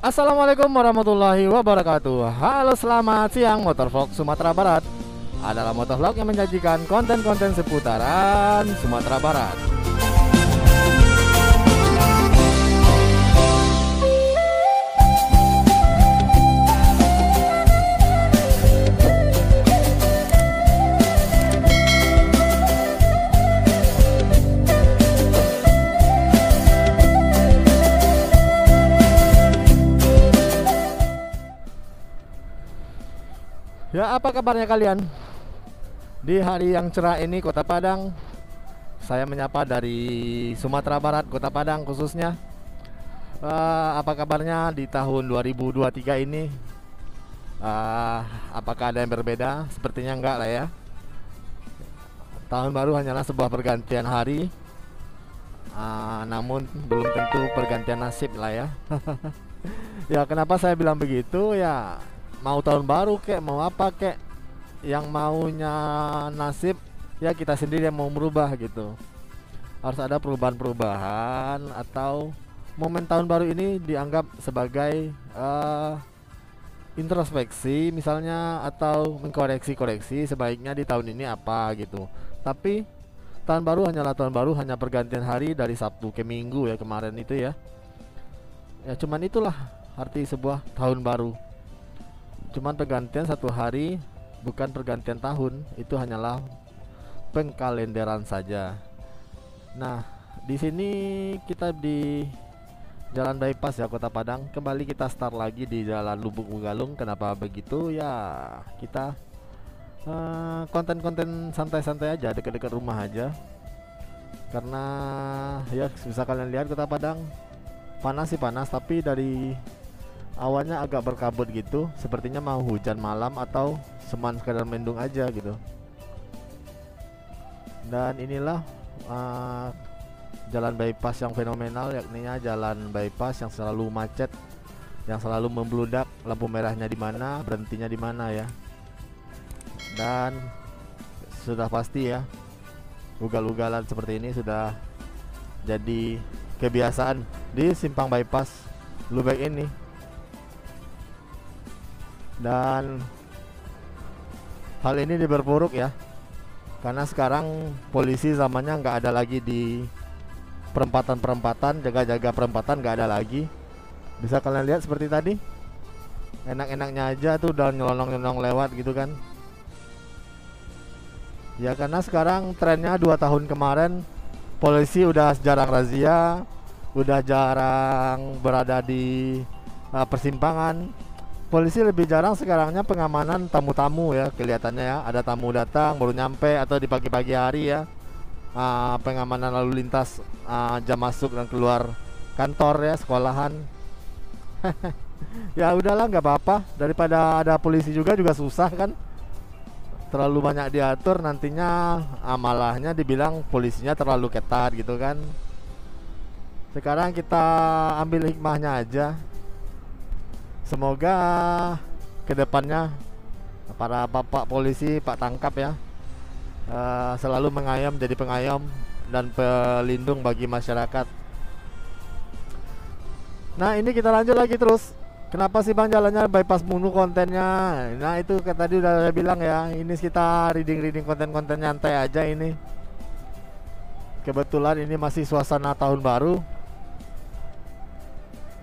Assalamualaikum warahmatullahi wabarakatuh. Halo, selamat siang Motovlog Sumatera Barat. Adalah motovlog yang menyajikan konten-konten seputaran Sumatera Barat. Ya, apa kabarnya kalian? Di hari yang cerah ini Kota Padang, saya menyapa dari Sumatera Barat, Kota Padang khususnya. Apa kabarnya di tahun 2023 ini? Apakah ada yang berbeda? Sepertinya enggak lah ya. Tahun baru hanyalah sebuah pergantian hari, namun belum tentu pergantian nasib lah ya. Ya, kenapa saya bilang begitu? Ya, mau tahun baru kek, mau apa kek, yang maunya nasib, ya kita sendiri yang mau merubah gitu. Harus ada perubahan-perubahan, atau momen tahun baru ini dianggap sebagai introspeksi misalnya, atau mengkoreksi-koreksi sebaiknya di tahun ini apa gitu. Tapi tahun baru hanyalah tahun baru, hanya pergantian hari dari Sabtu ke Minggu ya, kemarin itu ya. Ya cuman itulah arti sebuah tahun baru. Cuman pergantian satu hari, bukan pergantian tahun. Itu hanyalah pengkalenderan saja. Nah, di sini kita di Jalan Bypass ya, Kota Padang. Kembali kita start lagi di Jalan Lubuk Bugalung. Kenapa begitu? Ya, kita konten-konten santai-santai aja, dekat-dekat rumah aja. Karena ya bisa kalian lihat Kota Padang panas sih panas, tapi dari awannya agak berkabut gitu, sepertinya mau hujan malam atau cuman sekadar mendung aja gitu. Dan inilah jalan bypass yang fenomenal, yakninya jalan bypass yang selalu macet, yang selalu membludak, lampu merahnya di mana, berhentinya di mana ya. Dan sudah pasti ya, ugal-ugalan seperti ini sudah jadi kebiasaan di simpang bypass Lubek ini. Dan hal ini diperburuk ya, karena sekarang polisi zamannya nggak ada lagi di perempatan-perempatan, jaga-jaga perempatan nggak ada lagi. Bisa kalian lihat seperti tadi, enak-enaknya aja tuh udah nyelonong-nyelonong lewat gitu kan. Ya karena sekarang trennya 2 tahun kemarin polisi udah jarang razia, udah jarang berada di persimpangan. Polisi lebih jarang sekarangnya pengamanan tamu-tamu ya, kelihatannya ya. Ada tamu datang baru nyampe, atau di pagi-pagi hari ya, pengamanan lalu lintas, jam masuk dan keluar kantor ya, sekolahan. Ya udahlah, nggak apa-apa, daripada ada polisi juga susah kan. Terlalu banyak diatur, nantinya malahnya dibilang polisinya terlalu ketat gitu kan. Sekarang kita ambil hikmahnya aja. Semoga kedepannya para bapak polisi, pak tangkap ya, selalu mengayom, jadi pengayom dan pelindung bagi masyarakat. Nah ini kita lanjut lagi terus. Kenapa sih bang jalannya bypass mulu kontennya? Nah itu tadi udah saya bilang ya, ini kita reading konten-konten nyantai aja ini. Kebetulan ini masih suasana tahun baru.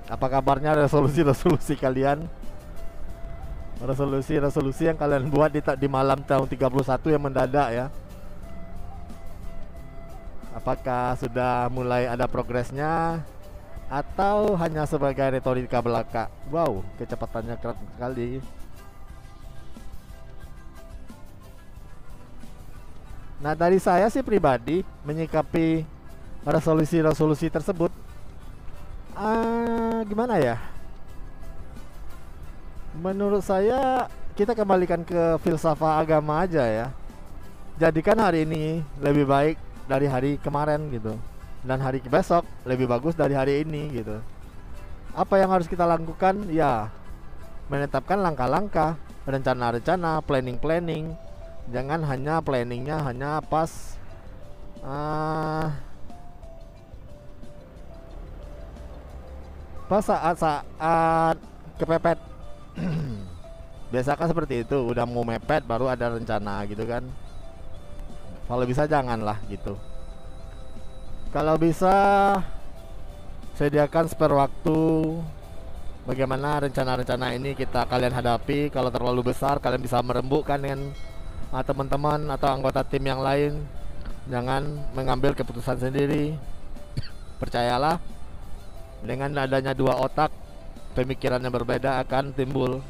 Apa kabarnya resolusi kalian? Resolusi yang kalian buat di malam tahun 31 yang mendadak ya. Apakah sudah mulai ada progresnya, atau hanya sebagai retorika belaka? Wow, kecepatannya keren sekali. Nah dari saya sih pribadi menyikapi resolusi tersebut, gimana ya? Menurut saya kita kembalikan ke filsafat agama aja ya. Jadikan hari ini lebih baik dari hari kemarin gitu, dan hari besok lebih bagus dari hari ini gitu. Apa yang harus kita lakukan? Ya menetapkan langkah-langkah, rencana-rencana, planning. Jangan hanya planningnya hanya pas pas saat kepepet. Biasa kan seperti itu, udah mau mepet baru ada rencana gitu kan. Kalau bisa janganlah gitu. Kalau bisa sediakan spare waktu. Bagaimana rencana-rencana ini kalian hadapi. Kalau terlalu besar kalian bisa merembukkan dengan teman-teman atau anggota tim yang lain. Jangan mengambil keputusan sendiri. Percayalah, dengan adanya dua otak, pemikiran yang berbeda akan timbul.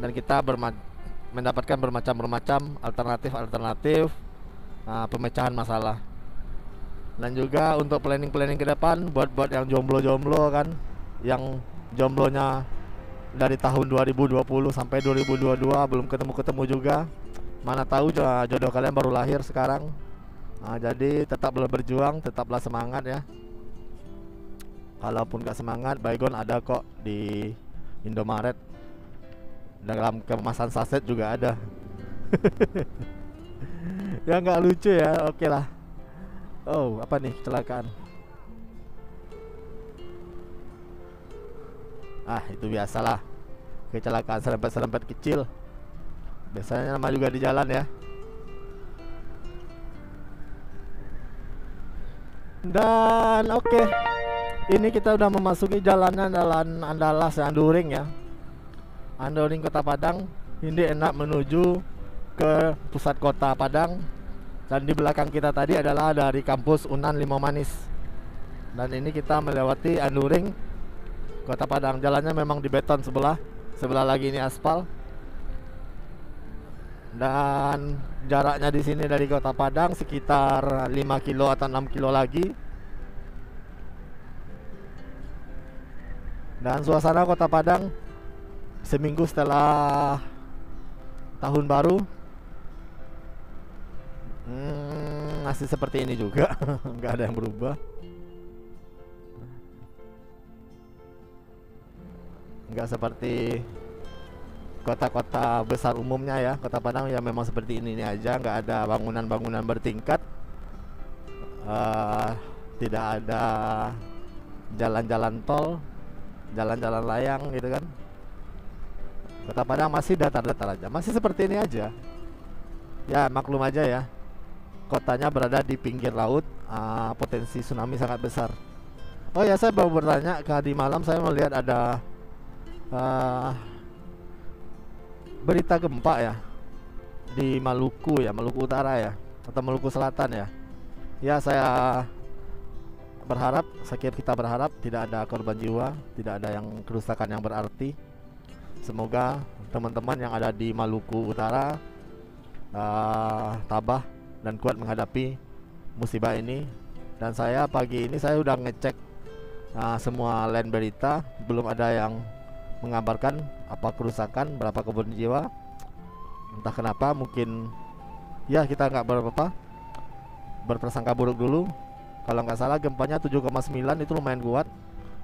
Dan kita mendapatkan bermacam-macam alternatif pemecahan masalah. Dan juga untuk planning ke depan, buat yang jomblo-jomblo kan, yang jomblonya dari tahun 2020 sampai 2022 belum ketemu juga. Mana tahu jodoh kalian baru lahir sekarang. Jadi tetaplah berjuang, tetaplah semangat ya. Kalaupun gak semangat, baygon ada kok di Indomaret. Dalam kemasan saset juga ada. Ya nggak lucu ya, oke lah. Oh, apa nih kecelakaan? Itu biasalah, kecelakaan serempet-serempet kecil. Biasanya nama juga di jalan ya. Dan oke, ini kita udah memasuki jalannya Jalan Andalas Anduring ya. Anduring Kota Padang. Ini enak menuju ke pusat kota Padang. Dan di belakang kita tadi adalah dari kampus Unan Limau Manis. Dan ini kita melewati Anduring Kota Padang. Jalannya memang di beton sebelah lagi ini aspal. Dan jaraknya di sini dari Kota Padang sekitar 5 kilo atau 6 kilo lagi. Dan suasana Kota Padang seminggu setelah tahun baru masih seperti ini juga. Nggak ada yang berubah. Nggak seperti kota-kota besar umumnya ya. Kota Padang ya memang seperti ini aja. Nggak ada bangunan-bangunan bertingkat, tidak ada jalan-jalan tol, jalan-jalan layang gitu kan. Kota Padang masih datar-datar aja, masih seperti ini aja. Ya maklum aja ya, kotanya berada di pinggir laut, potensi tsunami sangat besar. Oh ya, saya baru bertanya, tadi malam saya melihat ada berita gempa ya di Maluku ya, Maluku Utara ya, atau Maluku Selatan ya. Ya saya kita berharap tidak ada korban jiwa, tidak ada yang kerusakan yang berarti. Semoga teman-teman yang ada di Maluku Utara tabah dan kuat menghadapi musibah ini. Dan saya pagi ini saya udah ngecek semua line berita, belum ada yang mengabarkan apa kerusakan, berapa korban jiwa. Entah kenapa, mungkin ya kita nggak berprasangka buruk dulu. Kalau nggak salah gempanya 7,9 itu lumayan kuat,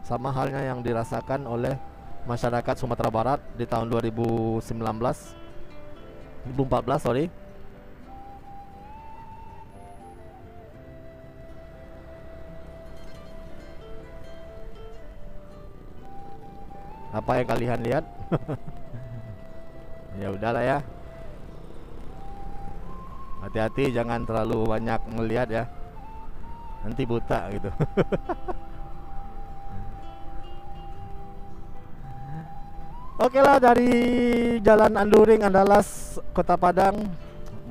sama halnya yang dirasakan oleh masyarakat Sumatera Barat di tahun 2014 sorry. Apa yang kalian lihat? Ya udahlah ya. Hati-hati, jangan terlalu banyak melihat ya. Nanti buta gitu. Oke lah, dari Jalan Anduring Andalas Kota Padang,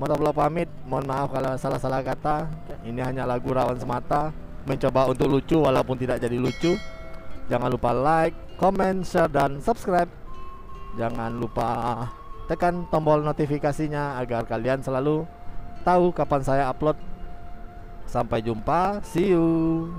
Motovlog pamit. Mohon maaf kalau salah-salah kata. Ini hanya lagu rawan semata, mencoba untuk lucu walaupun tidak jadi lucu. Jangan lupa like, comment, share, dan subscribe. Jangan lupa tekan tombol notifikasinya agar kalian selalu tahu kapan saya upload. Sampai jumpa, see you.